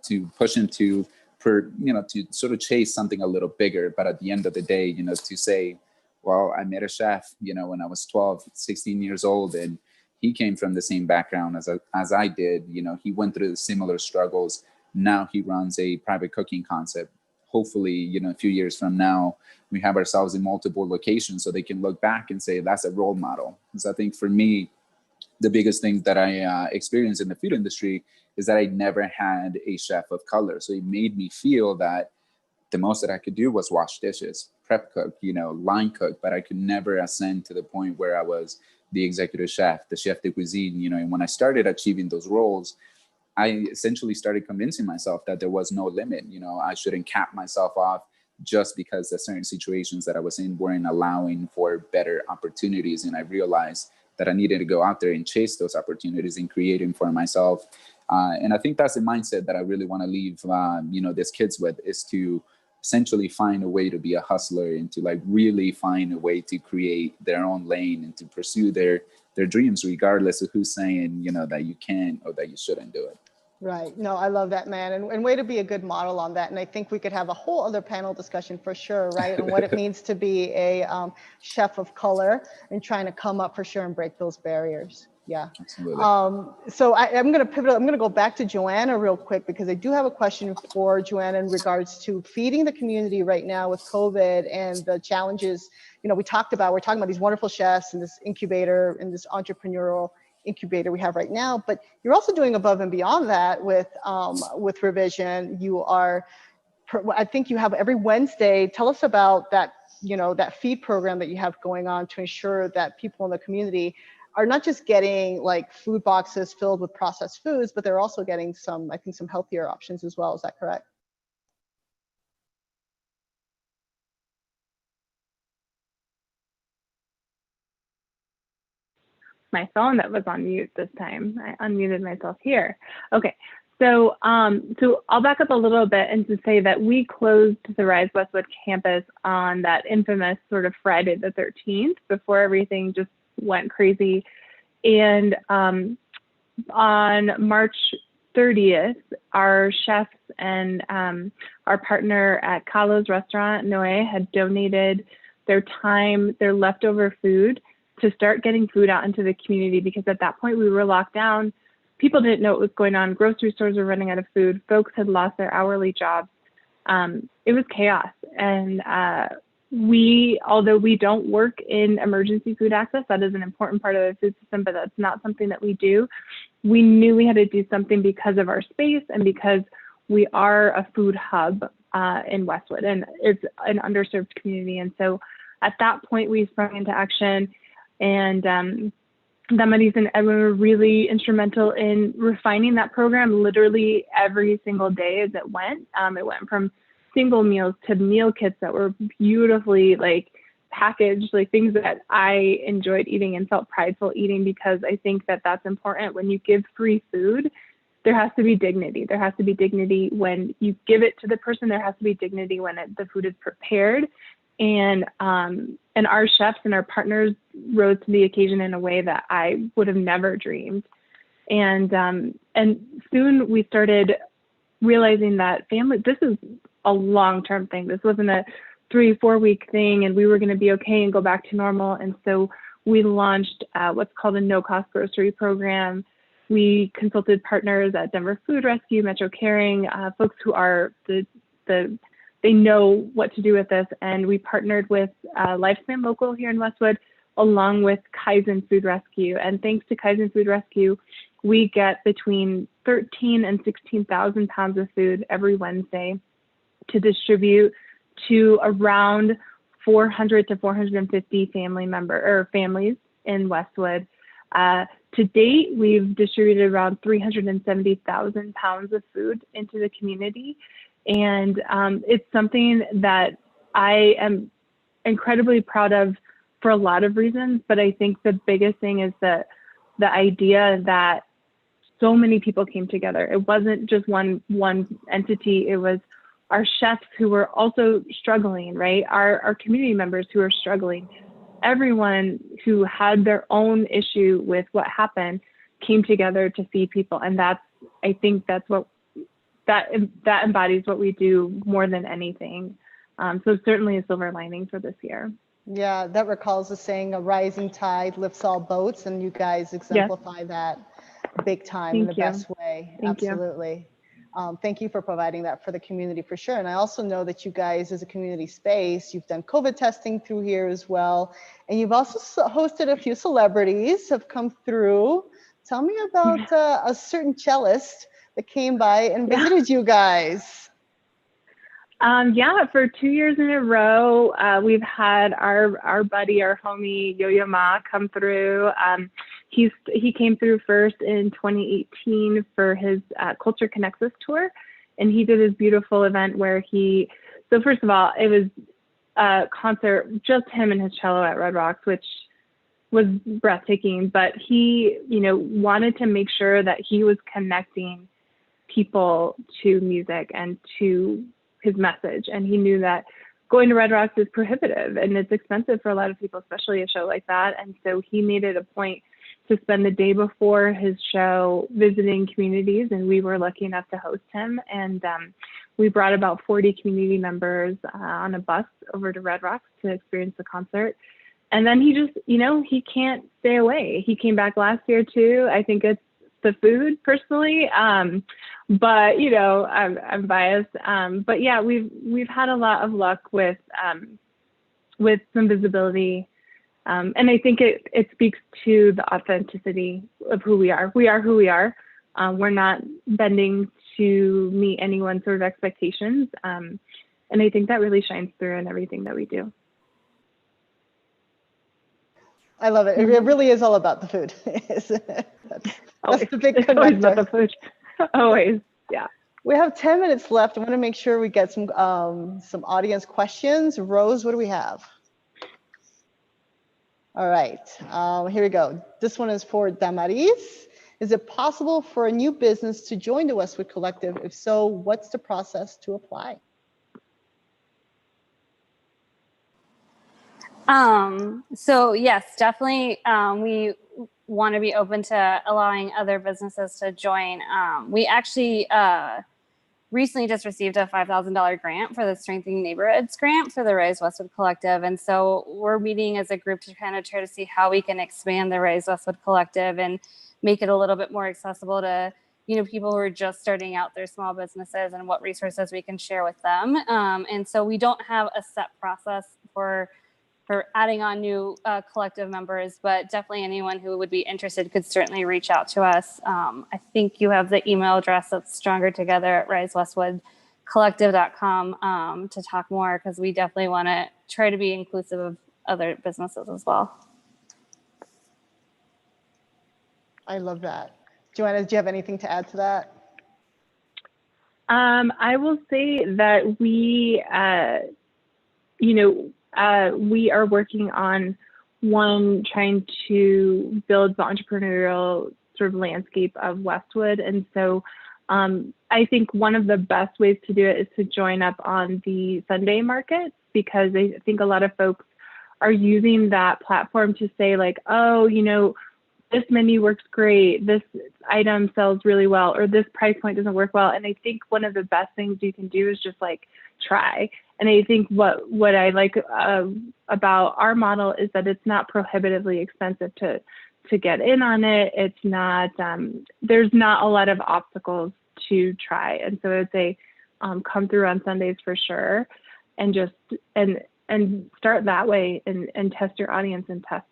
to push into, to sort of chase something a little bigger. But at the end of the day, to say, well, I met a chef, when I was 12, 16 years old, and he came from the same background as I did. He went through the similar struggles. Now he runs a private cooking concept. Hopefully, a few years from now, we have ourselves in multiple locations so they can look back and say, that's a role model. Because I think for me, the biggest thing that I experienced in the food industry is that I never had a chef of color. So it made me feel that the most that I could do was wash dishes, prep cook, line cook, but I could never ascend to the point where I was the executive chef, the chef de cuisine, and when I started achieving those roles, I essentially started convincing myself that there was no limit. I shouldn't cap myself off just because the certain situations that I was in weren't allowing for better opportunities. And I realized that I needed to go out there and chase those opportunities and create them for myself. And I think that's the mindset that I really want to leave, these kids with, is to essentially find a way to be a hustler and to like really find a way to create their own lane and to pursue their dreams, regardless of who's saying, you know, that you can or that you shouldn't do it. Right. No, I love that, man. And way to be a good model on that. And I think we could have a whole other panel discussion for sure, right? On what it means to be a chef of color and trying to come up for sure and break those barriers. Yeah. Absolutely. So I'm going to pivot. I'm going to go back to Joanna real quick, because I do have a question for Joanna in regards to feeding the community right now with COVID and the challenges. You know, we're talking about these wonderful chefs and this incubator and this entrepreneurial incubator we have right now, but you're also doing above and beyond that with Revision. You are, I think you have every Wednesday. Tell us about that, you know, that feed program that you have going on to ensure that people in the community are not just getting like food boxes filled with processed foods, but they're also getting some, I think, some healthier options as well. Is that correct? My phone that was on mute this time. I unmuted myself here. Okay, so I'll back up a little bit and to say that we closed the Rise Westwood campus on that infamous sort of Friday the 13th before everything just went crazy. And on March 30th, our chefs and our partner at Carlos Restaurant, Noé, had donated their time, their leftover food, to start getting food out into the community, because at that point we were locked down. People didn't know what was going on. Grocery stores were running out of food. Folks had lost their hourly jobs. It was chaos. And although we don't work in emergency food access, that is an important part of the food system, but that's not something that we do. We knew we had to do something because of our space and because we are a food hub in Westwood, and it's an underserved community. And so at that point we sprung into action. And Damaris and Edwin were really instrumental in refining that program literally every single day as it went. It went from single meals to meal kits that were beautifully like packaged, like things that I enjoyed eating and felt prideful eating, because I think that that's important. When you give free food, there has to be dignity. There has to be dignity when you give it to the person. There has to be dignity when the food is prepared. And our chefs and our partners rose to the occasion in a way that I would have never dreamed. And soon we started realizing that this is a long-term thing. This wasn't a 3-4 week thing, and we were going to be okay and go back to normal. And so we launched what's called a no-cost grocery program. We consulted partners at Denver Food Rescue, Metro Caring, folks who are they know what to do with this. And we partnered with Lifespan Local here in Westwood, along with Kaizen Food Rescue. And thanks to Kaizen Food Rescue, we get between 13 and 16,000 pounds of food every Wednesday to distribute to around 400 to 450 families in Westwood. To date, we've distributed around 370,000 pounds of food into the community. And it's something that I am incredibly proud of for a lot of reasons, but I think the biggest thing is the idea that so many people came together. It wasn't just one entity. It was our chefs who were also struggling, right? Our community members who are struggling. Everyone who had their own issue with what happened came together to feed people. And I think that's what that embodies what we do more than anything. So certainly a silver lining for this year. Yeah, that recalls the saying, a rising tide lifts all boats, and you guys exemplify that big time in the best way. Absolutely. Thank you for providing that for the community for sure. And I also know that you guys, as a community space, you've done COVID testing through here as well. And you've also hosted a few celebrities have come through. Tell me about a certain cellist that came by and visited you guys. Yeah, for 2 years in a row, we've had our buddy, our homie Yo-Yo Ma come through. He came through first in 2018 for his Culture Connects Us tour, and he did his beautiful event where so first of all, it was a concert, just him and his cello at Red Rocks, which was breathtaking, but he, wanted to make sure that he was connecting people to music and to his message. And he knew that going to Red Rocks is prohibitive and it's expensive for a lot of people, especially a show like that. And so he made it a point to spend the day before his show visiting communities, and we were lucky enough to host him. And we brought about 40 community members on a bus over to Red Rocks to experience the concert. And then he just, he can't stay away. He came back last year too. I think it's the food personally, but I'm biased. But yeah, we've had a lot of luck with some visibility. And I think it speaks to the authenticity of who we are. We are who we are. We're not bending to meet anyone's sort of expectations. And I think that really shines through in everything that we do. I love it. It really is all about the food. That's the big connector. Always about the food. Always, yeah. We have 10 minutes left. I want to make sure we get some audience questions. Rose, what do we have? All right, here we go. This one is for Damaris. Is it possible for a new business to join the Westwood Collective? If so, what's the process to apply? So yes, definitely. We want to be open to allowing other businesses to join. We actually recently just received a $5,000 grant for the Strengthening Neighborhoods grant for the Rise Westwood Collective. And so we're meeting as a group to kind of try to see how we can expand the Rise Westwood Collective and make it a little bit more accessible to, people who are just starting out their small businesses and what resources we can share with them. And so we don't have a set process for adding on new collective members, but definitely anyone who would be interested could certainly reach out to us. I think you have the email address that's strongertogether@risewestwoodcollective.com to talk more, because we definitely want to try to be inclusive of other businesses as well. I love that. Joanna, do you have anything to add to that? I will say that we are working on trying to build the entrepreneurial sort of landscape of Westwood. And so I think one of the best ways to do it is to join up on the Sunday markets, because I think a lot of folks are using that platform to say like, oh, this menu works great, this item sells really well, or this price point doesn't work well. And I think one of the best things you can do is just like try. And I think what I like about our model is that it's not prohibitively expensive to get in on it. It's not, there's not a lot of obstacles to try. And so I'd say come through on Sundays for sure, and just, and start that way and test your audience and test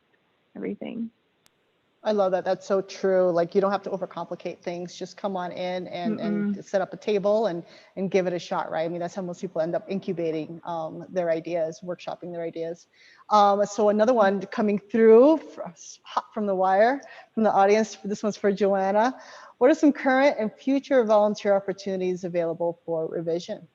everything. I love that. That's so true. Like, you don't have to overcomplicate things. Just come on in and set up a table and give it a shot, right? I mean, that's how most people end up incubating their ideas, workshopping their ideas. So another one coming through hot from the wire, from the audience. This one's for Joanna. What are some current and future volunteer opportunities available for revision?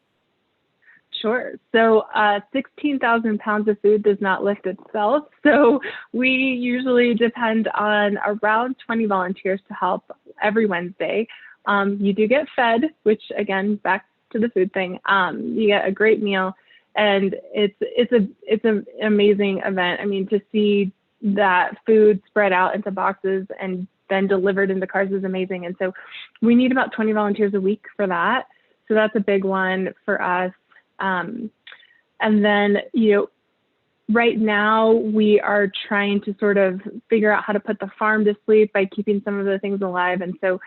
Sure. So 16,000 pounds of food does not lift itself. So we usually depend on around 20 volunteers to help every Wednesday. You do get fed, which again, back to the food thing, you get a great meal, and it's an amazing event. I mean, to see that food spread out into boxes and then delivered into cars is amazing. And so we need about 20 volunteers a week for that. So that's a big one for us. And then, right now we are trying to sort of figure out how to put the farm to sleep by keeping some of the things alive. And so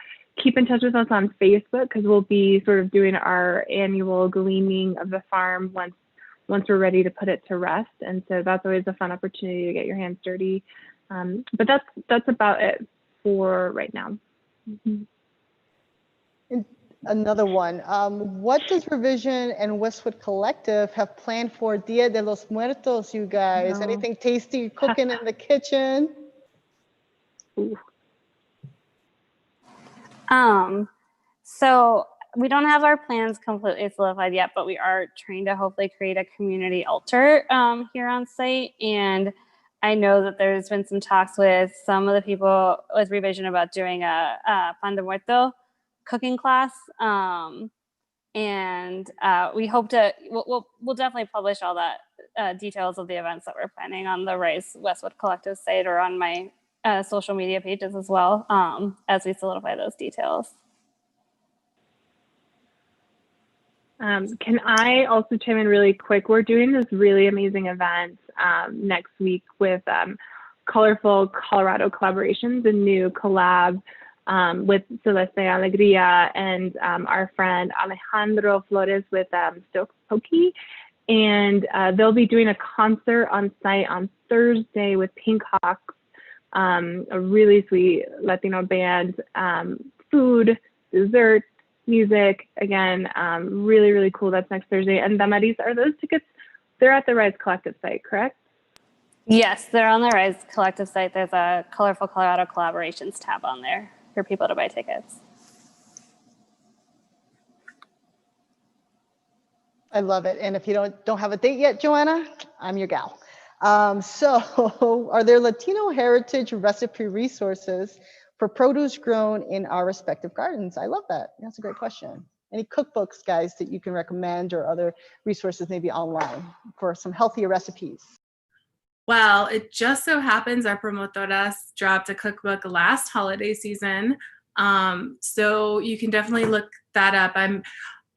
keep in touch with us on Facebook, because we'll be sort of doing our annual gleaning of the farm once we're ready to put it to rest. And so that's always a fun opportunity to get your hands dirty. But that's about it for right now. Mm-hmm. Another one. What does Revision and Westwood Collective have planned for Dia de los Muertos, you guys? Anything tasty cooking in the kitchen? So we don't have our plans completely solidified yet, but we are trying to hopefully create a community altar here on site. And I know that there's been some talks with some of the people with Revision about doing a Pan de Muerto cooking class. And we hope we'll definitely publish all that details of the events that we're planning on the Rise Westwood Collective site or on my social media pages as well, as we solidify those details. Can I also chime in really quick? We're doing this really amazing event next week with Colorful Colorado Collaborations, a new collab with Celeste Alegría and our friend Alejandro Flores with Stoke. And they'll be doing a concert on site on Thursday with Pink Hawks, a really sweet Latino band, food, dessert, music, again, really, really cool. That's next Thursday. And Damaris, are those tickets, they're at the Rise Collective site, correct? Yes, they're on the Rise Collective site. There's a Colorful Colorado Collaborations tab on there for people to buy tickets. I love it. And if you don't have a date yet, Joanna, I'm your gal. So are there Latino heritage recipe resources for produce grown in our respective gardens? I love that. That's a great question. Any cookbooks, guys, that you can recommend or other resources maybe online for some healthier recipes? Well, it just so happens our promotoras dropped a cookbook last holiday season. So you can definitely look that up. I'm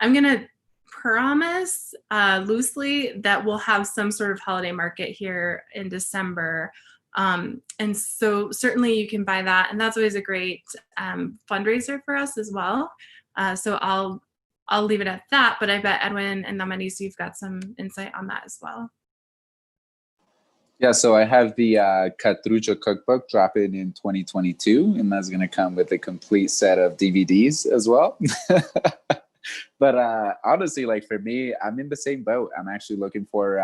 gonna promise loosely that we'll have some sort of holiday market here in December. And so certainly you can buy that, and that's always a great fundraiser for us as well. So I'll leave it at that, but I bet Edwin and Damaris, you've got some insight on that as well. Yeah, so I have the Catrucho cookbook dropping in 2022, and that's going to come with a complete set of DVDs as well. But honestly, like for me, I'm in the same boat. I'm actually looking for,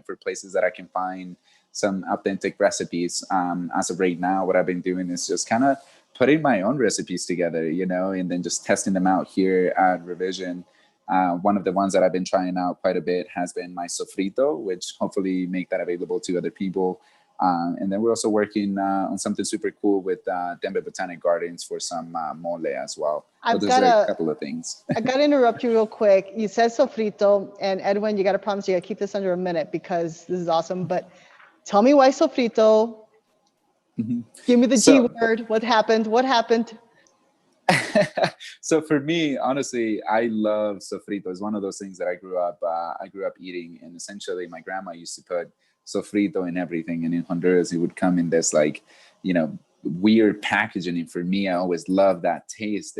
for places that I can find some authentic recipes. As of right now, what I've been doing is just kind of putting my own recipes together, and then just testing them out here at Revision. One of the ones that I've been trying out quite a bit has been my sofrito, which hopefully make that available to other people. And then we're also working on something super cool with Denver Botanic Gardens for some mole as well. So there's a couple of things. I got to interrupt you real quick. You said sofrito, and Edwin, you got to promise you got to keep this under a minute because this is awesome. But tell me why sofrito. Give me the G word. What happened? What happened? So for me, honestly, I love sofrito. It's one of those things that I grew up eating, and essentially my grandma used to put sofrito in everything, and in Honduras it would come in this weird packaging, and for me I always loved that taste.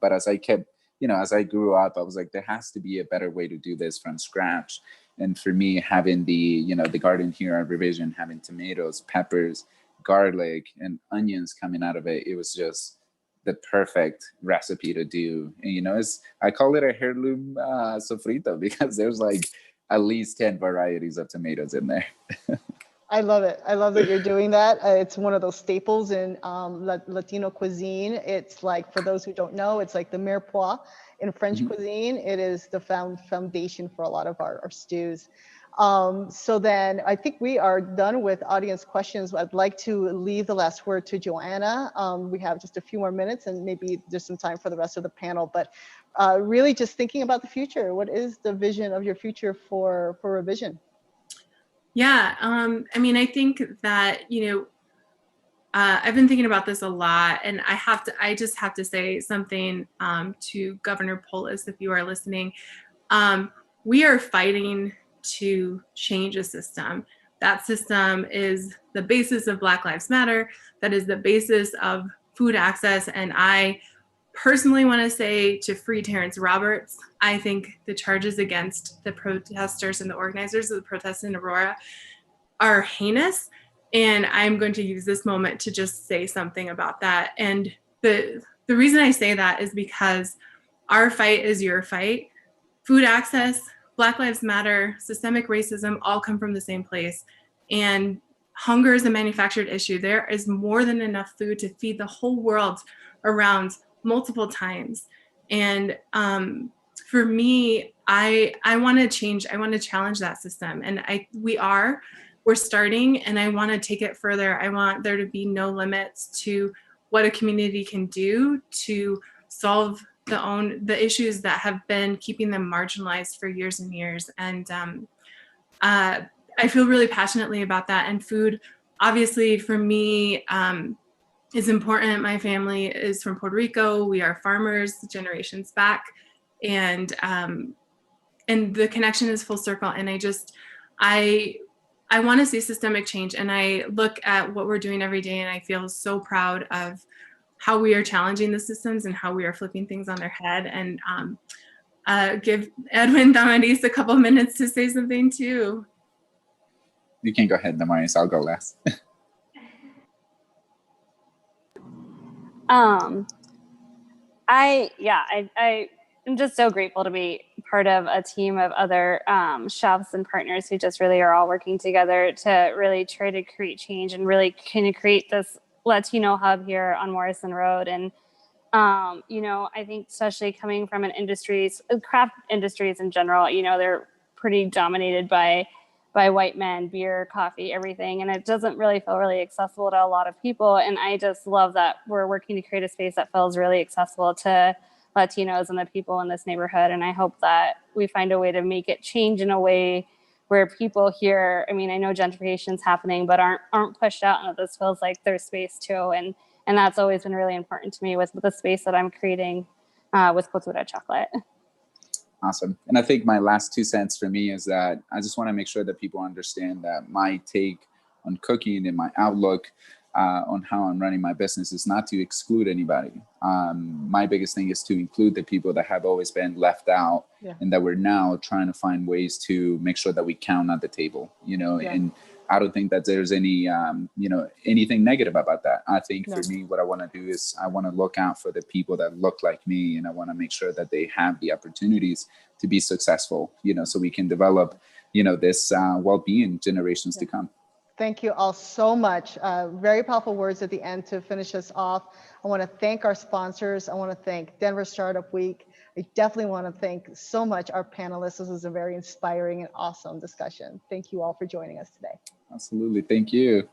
But as I kept, as I grew up, I was like, there has to be a better way to do this from scratch. And for me, having the the garden here at Revision, having tomatoes, peppers, garlic, and onions coming out of it, it was just the perfect recipe to do. And I call it a heirloom sofrito because there's like at least 10 varieties of tomatoes in there. I love it. I love that you're doing that. It's one of those staples in Latino cuisine. It's like, for those who don't know, it's like the mirepoix in French cuisine. It is the foundation for a lot of our stews. So then I think we are done with audience questions. I'd like to leave the last word to Joanna. We have just a few more minutes and maybe there's some time for the rest of the panel, but really just thinking about the future. What is the vision of your future for Revision? Yeah, I think that, I've been thinking about this a lot, and I just have to say something to Governor Polis, if you are listening. We are fighting to change a system. That system is the basis of Black Lives Matter. That is the basis of food access. And I personally want to say to free Terrence Roberts, I think the charges against the protesters and the organizers of the protests in Aurora are heinous. And I'm going to use this moment to just say something about that. And the reason I say that is because our fight is your fight. Food access, Black Lives Matter, systemic racism all come from the same place. And hunger is a manufactured issue. There is more than enough food to feed the whole world around multiple times. And for me, I want to change. I want to challenge that system. And we're starting, and I want to take it further. I want there to be no limits to what a community can do to solve the issues that have been keeping them marginalized for years and years. And I feel really passionately about that. And food, obviously, for me, is important. My family is from Puerto Rico. We are farmers generations back, and the connection is full circle. And I want to see systemic change, and I look at what we're doing every day, and I feel so proud of how we are challenging the systems and how we are flipping things on their head. And give Edwin, Damaris a couple minutes to say something too. You can go ahead, Damaris. I'll go last. I'm just so grateful to be part of a team of other chefs and partners who just really are all working together to really try to create change and really kind of create this Latino hub here on Morrison Road. And I think especially coming from craft industries in general, they're pretty dominated by white men, beer, coffee, everything. And it doesn't really feel really accessible to a lot of people. And I just love that we're working to create a space that feels really accessible to Latinos and the people in this neighborhood. And I hope that we find a way to make it change in a way where people here, I know gentrification is happening, but aren't pushed out, and that this feels like their space too. And that's always been really important to me with the space that I'm creating with Cooperative chocolate. Awesome. And I think my last 2 cents for me is that I just want to make sure that people understand that my take on cooking and my outlook on how I'm running my business is not to exclude anybody. My biggest thing is to include the people that have always been left out, and that we're now trying to find ways to make sure that we count at the table, and I don't think that there's any, anything negative about that. I think for me, what I want to do is I want to look out for the people that look like me, and I want to make sure that they have the opportunities to be successful, so we can develop, this well-being generations to come. Thank you all so much. Very powerful words at the end to finish us off. I want to thank our sponsors. I want to thank Denver Startup Week. I definitely want to thank so much our panelists. This was a very inspiring and awesome discussion. Thank you all for joining us today. Absolutely. Thank you.